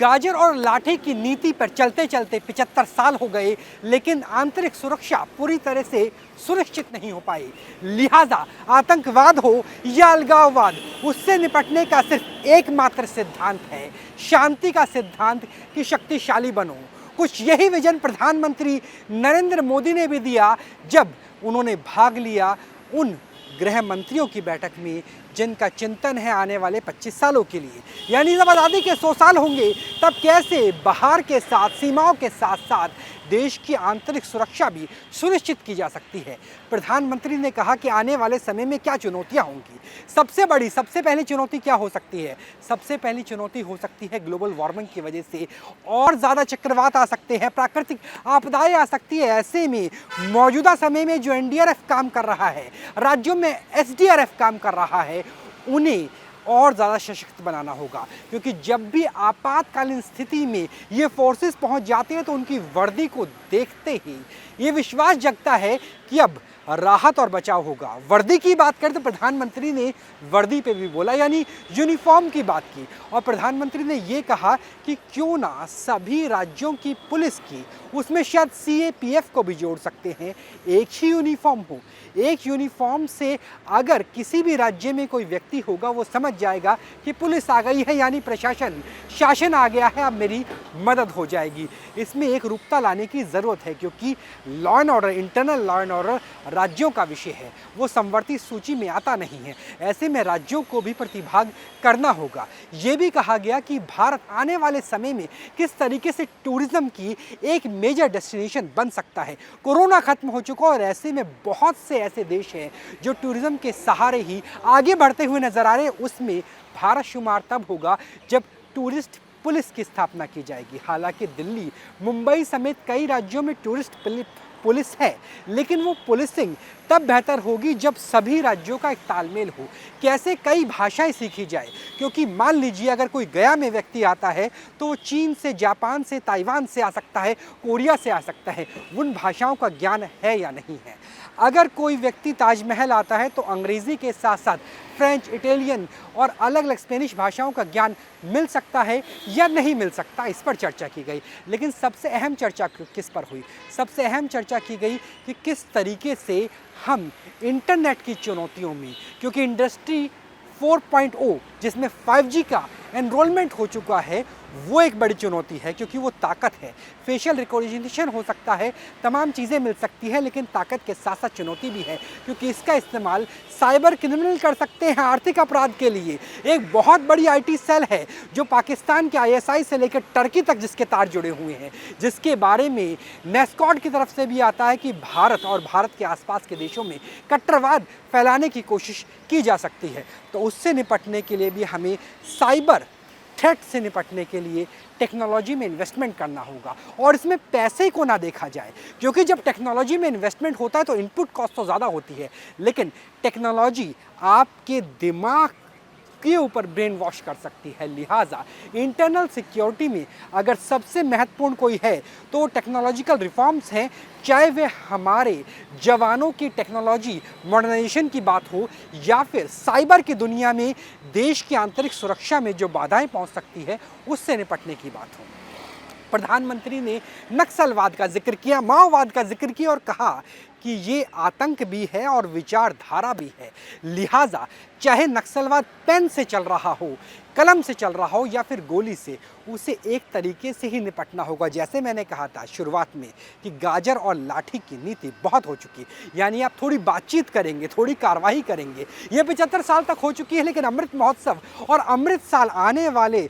गाजर और लाठी की नीति पर चलते चलते 75 साल हो गए, लेकिन आंतरिक सुरक्षा पूरी तरह से सुनिश्चित नहीं हो पाई। लिहाजा आतंकवाद हो या अलगाववाद, उससे निपटने का सिर्फ एकमात्र सिद्धांत है, शांति का सिद्धांत कि शक्तिशाली बनो। कुछ यही विजन प्रधानमंत्री नरेंद्र मोदी ने भी दिया जब उन्होंने भाग लिया उन गृह मंत्रियों की बैठक में जिनका चिंतन है आने वाले 25 सालों के लिए। यानी जब आज़ादी के 100 साल होंगे तब कैसे बाहर के साथ, सीमाओं के साथ साथ देश की आंतरिक सुरक्षा भी सुनिश्चित की जा सकती है। प्रधानमंत्री ने कहा कि आने वाले समय में क्या चुनौतियां होंगी। सबसे पहली चुनौती क्या हो सकती है? सबसे पहली चुनौती हो सकती है ग्लोबल वार्मिंग की वजह से और ज़्यादा चक्रवात आ सकते हैं, प्राकृतिक आपदाएं आ सकती है। ऐसे में मौजूदा समय में जो एनडीआरएफ काम कर रहा है, राज्यों में एसडीआरएफ काम कर रहा है, उन्हें और ज़्यादा सशक्त बनाना होगा, क्योंकि जब भी आपातकालीन स्थिति में ये फोर्सेस पहुंच जाते हैं तो उनकी वर्दी को देखते ही ये विश्वास जगता है कि अब राहत और बचाव होगा। वर्दी की बात करें तो प्रधानमंत्री ने वर्दी पे भी बोला, यानी यूनिफॉर्म की बात की, और प्रधानमंत्री ने ये कहा कि क्यों ना सभी राज्यों की पुलिस की, उसमें शायद सीएपीएफ को भी जोड़ सकते हैं, एक ही यूनिफॉर्म हो। एक यूनिफॉर्म से अगर किसी भी राज्य में कोई व्यक्ति होगा वो समझ जाएगा कि पुलिस आ गई है, यानी प्रशासन, शासन आ गया है, अब मेरी मदद हो जाएगी। इसमें एक रूपता लाने की ज़रूरत है, क्योंकि law and order, internal law and order राज्यों का विषय है, वो संवर्ती सूची में आता नहीं है। ऐसे में राज्यों को भी प्रतिभाग करना होगा। ये भी कहा गया कि भारत आने वाले समय में किस तरीके से टूरिज्म की एक मेजर डेस्टिनेशन बन सकता है। कोरोना खत्म हो चुका और ऐसे में बहुत से ऐसे देश हैं जो टूरिज्म के सहारे ही आगे बढ़ते हुए नजर आ रहे हैं। उसमें भारत शुमार तब होगा जब टूरिस्ट पुलिस की स्थापना की जाएगी। हालांकि दिल्ली, मुंबई समेत कई राज्यों में टूरिस्ट पुलिस है, लेकिन वो पुलिसिंग तब बेहतर होगी जब सभी राज्यों का एक तालमेल हो। कैसे? कई भाषाएं सीखी जाए, क्योंकि मान लीजिए अगर कोई गया में व्यक्ति आता है तो वो चीन से, जापान से, ताइवान से आ सकता है, कोरिया से आ सकता है, उन भाषाओं का ज्ञान है या नहीं है। अगर कोई व्यक्ति ताजमहल आता है तो अंग्रेज़ी के साथ साथ फ्रेंच, इटालियन और अलग अलग स्पेनिश भाषाओं का ज्ञान मिल सकता है या नहीं मिल सकता, इस पर चर्चा की गई। लेकिन सबसे अहम चर्चा किस पर हुई? सबसे अहम चर्चा की गई कि किस तरीके से हम इंटरनेट की चुनौतियों में, क्योंकि इंडस्ट्री 4.0 जिसमें 5G का एनरोलमेंट हो चुका है, वो एक बड़ी चुनौती है, क्योंकि वो ताकत है। फेशियल रिकॉग्निशन हो सकता है, तमाम चीज़ें मिल सकती है, लेकिन ताकत के साथ साथ चुनौती भी है, क्योंकि इसका इस्तेमाल साइबर क्रिमिनल कर सकते हैं आर्थिक अपराध के लिए। एक बहुत बड़ी आईटी सेल है जो पाकिस्तान के आईएसआई से लेकर टर्की तक जिसके तार जुड़े हुए हैं, जिसके बारे में नेस्कॉड की तरफ से भी आता है कि भारत और भारत के आसपास के देशों में कट्टरवाद फैलाने की कोशिश की जा सकती है। तो उससे निपटने के लिए भी हमें साइबर थ्रेट से निपटने के लिए टेक्नोलॉजी में इन्वेस्टमेंट करना होगा, और इसमें पैसे को ना देखा जाए, क्योंकि जब टेक्नोलॉजी में इन्वेस्टमेंट होता है तो इनपुट कॉस्ट तो ज़्यादा होती है, लेकिन टेक्नोलॉजी आपके दिमाग के ऊपर ब्रेन वॉश कर सकती है। लिहाजा इंटरनल सिक्योरिटी में अगर सबसे महत्वपूर्ण कोई है तो टेक्नोलॉजिकल रिफॉर्म्स हैं, चाहे वे हमारे जवानों की टेक्नोलॉजी मॉडर्नाइजेशन की बात हो या फिर साइबर की दुनिया में देश की आंतरिक सुरक्षा में जो बाधाएं पहुंच सकती है उससे निपटने की बात हो। प्रधानमंत्री ने नक्सलवाद का जिक्र किया, माओवाद का जिक्र किया और कहा कि ये आतंक भी है और विचारधारा भी है। लिहाजा चाहे नक्सलवाद पेन से चल रहा हो, कलम से चल रहा हो या फिर गोली से, उसे एक तरीके से ही निपटना होगा। जैसे मैंने कहा था शुरुआत में कि गाजर और लाठी की नीति बहुत हो चुकी, यानी आप थोड़ी बातचीत करेंगे, थोड़ी कार्रवाई करेंगे। ये 75 साल तक हो चुकी है, लेकिन अमृत महोत्सव और अमृत साल आने वाले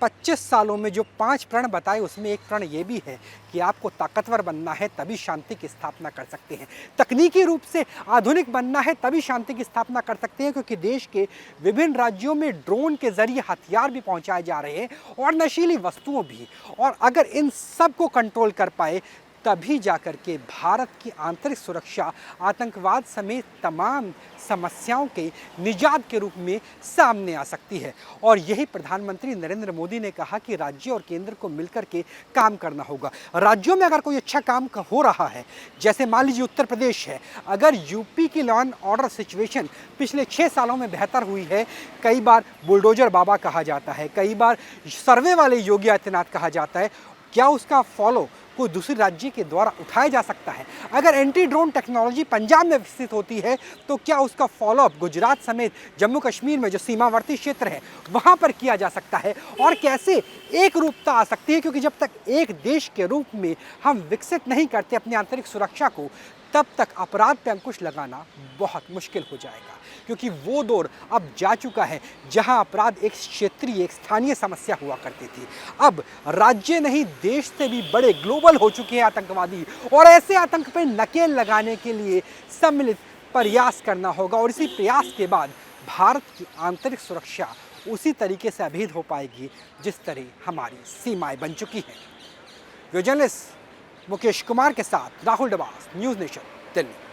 25 सालों में जो 5 प्रण बताए, उसमें एक प्रण ये भी है कि आपको ताकतवर बनना है तभी शांति की स्थापना कर सकते हैं। तकनीकी रूप से आधुनिक बनना है तभी शांति की स्थापना कर सकते हैं, क्योंकि देश के विभिन्न राज्यों में ड्रोन के जरिए हथियार भी पहुंचाए जा रहे हैं और नशीली वस्तुओं भी। और अगर इन सब को कंट्रोल कर पाए तभी जाकर के भारत की आंतरिक सुरक्षा आतंकवाद समेत तमाम समस्याओं के निजात के रूप में सामने आ सकती है। और यही प्रधानमंत्री नरेंद्र मोदी ने कहा कि राज्य और केंद्र को मिलकर के काम करना होगा। राज्यों में अगर कोई अच्छा काम हो रहा है, जैसे मान लीजिए उत्तर प्रदेश है, अगर यूपी की लॉ एंड ऑर्डर सिचुएशन पिछले 6 सालों में बेहतर हुई है, कई बार बुलडोजर बाबा कहा जाता है, कई बार सर्वे वाले योगी आदित्यनाथ कहा जाता है, क्या उसका फॉलो कोई दूसरे राज्य के द्वारा उठाया जा सकता है? अगर एंटी ड्रोन टेक्नोलॉजी पंजाब में विकसित होती है तो क्या उसका फॉलोअप गुजरात समेत जम्मू कश्मीर में जो सीमावर्ती क्षेत्र है वहाँ पर किया जा सकता है? और कैसे एक रूपता आ सकती है? क्योंकि जब तक एक देश के रूप में हम विकसित नहीं करते अपनी आंतरिक सुरक्षा को, तब तक अपराध पे अंकुश लगाना बहुत मुश्किल हो जाएगा। क्योंकि वो दौर अब जा चुका है जहां अपराध एक क्षेत्रीय, एक स्थानीय समस्या हुआ करती थी। अब राज्य नहीं, देश से भी बड़े ग्लोबल हो चुके हैं आतंकवादी, और ऐसे आतंक पे नकेल लगाने के लिए सम्मिलित प्रयास करना होगा। और इसी प्रयास के बाद भारत की आंतरिक सुरक्षा उसी तरीके से अभेद हो पाएगी जिस तरह हमारी सीमाएं बन चुकी हैं। जर्नलिस्ट मुकेश कुमार के साथ राहुल डबास, न्यूज़ नेशन, दिल्ली।